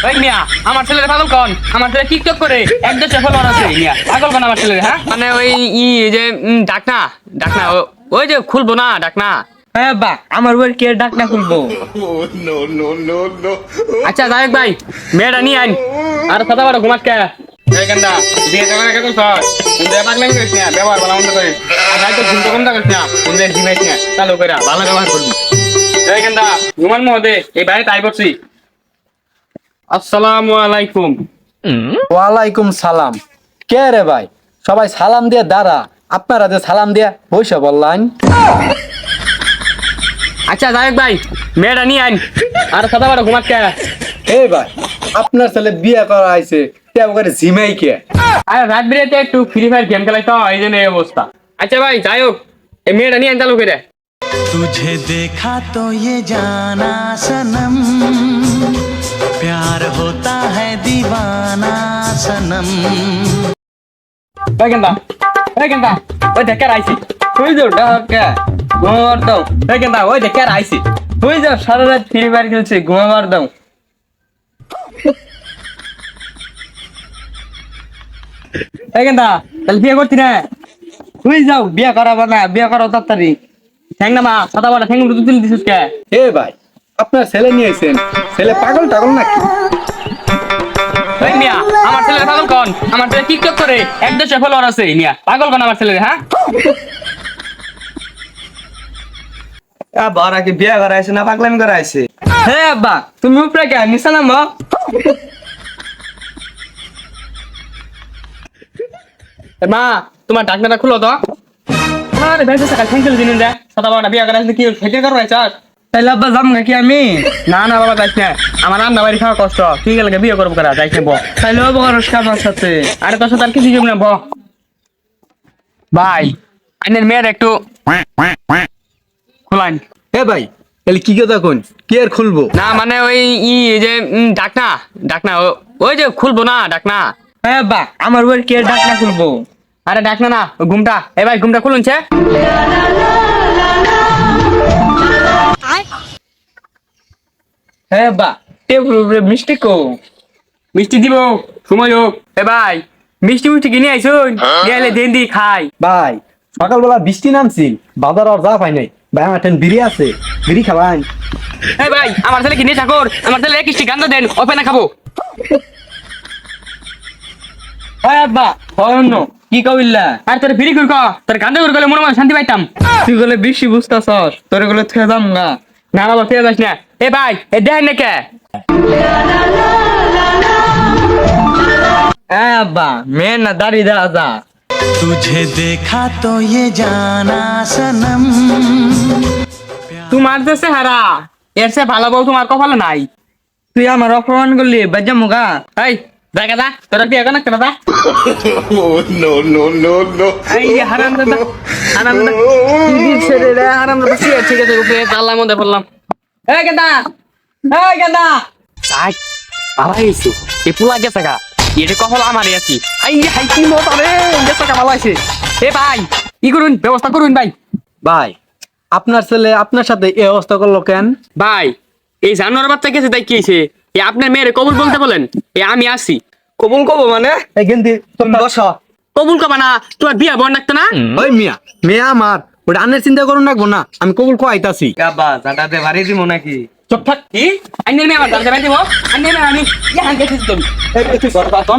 ওই মিয়া আমার ছেলের পাগল কোন? আমার ছেলে টিকটক করে এক দেশে ফলোয়ার আছে মিয়া। পাগল কোন আমার ছেলে? হ্যাঁ মানে ওই যে ডাকনা ডাকনা ওই যে খুলবো না ডাকনা। হ্যাঁ বা আমার ওর কে ডাক না খুলবো। আচ্ছা যাই ভাই মেয়েটা নিয়ে আইন আর কথা বড় ঘুমাস কে এইখানটা দিয়ে টাকা কে তুলছ উন্দে পাগলামি করিস না ব্যবহার ভালো মন্দ করিস আর হয়তো ঘুমতে ঘুমতে করিস না উন্দে জিমাইস না চালু করে ভালো ব্যবহার করবি এইখানটা ঘুমান মহদে এই বাইরে তাই করছি। আসসালামু আলাইকুম। ওয়ালাইকুম সালাম। কে রে ভাই? সবাই সালাম দিয়ে দাঁড়া, আপনারা যে সালাম দিয়ে বসে বললেন। আচ্ছা যাই ভাই মেয়েটা নিয়ে আইন আর কথা বড় ঘুমাস কে। এই ভাই, আপনার ছেলে বিয়ে করা হয়েছে করে জিমাই কে? আরে রাত বিরেতে একটু ফ্রি ফায়ার গেম খেলাই তো এই জন্য এই অবস্থা। আচ্ছা ভাই যাই হোক এই মেয়েটা নিয়ে আইন চালু করে। तुझे देखा तो ये जाना सनम प्यार होता है दीवाना सनम। ওই কেনটা ওই দেখে আইছি তুই তো ডাকে ঘুমাবার দাও। ওই কেনটা ওই দেখে আইছি তুই যা সারা রাত ফ্রি ফায়ার খেলছি ঘুমাবার দাও। ওই কেনটা তাহলে বিয়ে করতি না? তুই যাও বিয়ে করাবো না, বিয়ে করো তাড়াতাড়ি। ঠ্যাং না মা কথা বলা ঠ্যাং তুই তুলে দিছিস কে? এ ভাই, আপনার ছেলে নিয়েছেন, ছেলে পাগল টাগল নাকি? ওই মিয়া আমার ছেলের পাগল কোন? আমার ছেলে টিকটক করে এক দেশে ফলোয়ার আছে মিয়া। পাগল কোন আমার ছেলের? হ্যাঁ বারা কি বিয়ে করাইছে না পাগলামি করাইছে? হ্যাঁ আব্বা তুমি উপরে কে নিচে নামো। মা তোমার ডাকনাটা খুলো তো। আরে বেঁচে থাকা থ্যাংক ইউ দিন দে সাদা বাবাটা বিয়ে করাইছে কি ফেটে করো চাক। তাইলে আব্বা যাম নাকি আমি? না না বাবা যাইস না, আমার রান্না বাড়ি খাওয়া কষ্ট। তুই গেলে বিয়ে করবো করা যাইস না ব। তাইলে ও বড়স আমার সাথে। আরে তোর সাথে আর কিছু যাবো না ব। ভাই আইনের মেয়ের একটু খুলাইন। এ ভাই, তাহলে কি কথা কোন? কি আর খুলবো? না মানে ওই যে ডাকনা ডাকনা ওই যে খুলবো না ডাকনা। হ্যাঁ বা আমার ওর কে ডাক না খুলবো। আরে ডাকনা না ওই ঘুমটা। এ ভাই ঘুমটা খুলুনছে। হ্যাঁ বা টেবিল উপরে মিষ্টি কো। মিষ্টি দিব সময় হোক। এ ভাই মিষ্টি মিষ্টি কিনে আইসুন গেলে দেন দি খাই। ভাই সকালবেলা বৃষ্টি নামছিল, বাজার আর যা পাই নাই। ভাই আমার ঠেন বিড়ি আছে, বিড়ি খাবাই। এই ভাই আমার ছেলে কিনে ঠাকুর আমার ছেলে কিষ্টি গান্ধ দেন ওপেনা খাবো। হ্যাঁ আব্বা হয়ন কি কইলা? আর তোর ফিরি কই ক তোর গান্ধ করে গেলে মনে মনে শান্তি পাইতাম। তুই গলে বেশি বুঝতাছস, তোরে গলে থুয়ে যাম না। না বাবা তুই যাস না। এ ভাই এ দেখ না কে? হ্যাঁ আব্বা মেয়ে না দাড়ি দেওয়া যা। तुझे देखा तो ये जाना सनम তোমার যে চেহারা এর সে ভালো বউ তোমার কপালে নাই। তুই আমার অপমান করলি বাজা মুগা। এই দেখা যা তোর বিয়ে কেন কেন যা। এই হারাম দাদা হারাম দাদা ছেড়ে রে হারাম দাদা ঠিক আছে উপরে আল্লাহর মধ্যে বললাম। এই গেন্দা এই গেন্দা তাই আড়াইছো এ পুলা গেছে গা এটা কপাল আমারই আছি। আই হাই কি মত আরে গেছে গা ভালো আছে। এ ভাই ই করুন ব্যবস্থা করুন ভাই। ভাই আপনার ছেলে আপনার সাথে এই অবস্থা করলো কেন? ভাই এই জানোয়ার বাচ্চা গেছে তাই কি হয়েছে? এ আপনার মেয়েরে কবুল বলতে বলেন। এ আমি আসি। কবুল কব মানে? এই গেন্দি তোমরা বসো। কবুল কবা না তোমার বিয়া বর লাগতো না? ওই মিয়া, মেয়ে আমার, ওটা আনের চিন্তা করুন রাখবো না, আমি কবুল খাইতাছি। আব্বা জাটাতে ভারী দিব নাকি? চুপ থাক। কি আইনের মেয়ে আমার দাঁড়াতে পারি দিব? আইনের মেয়ে আমি ইয়া গেছিস তুমি। এই তুই ঘর পাতন।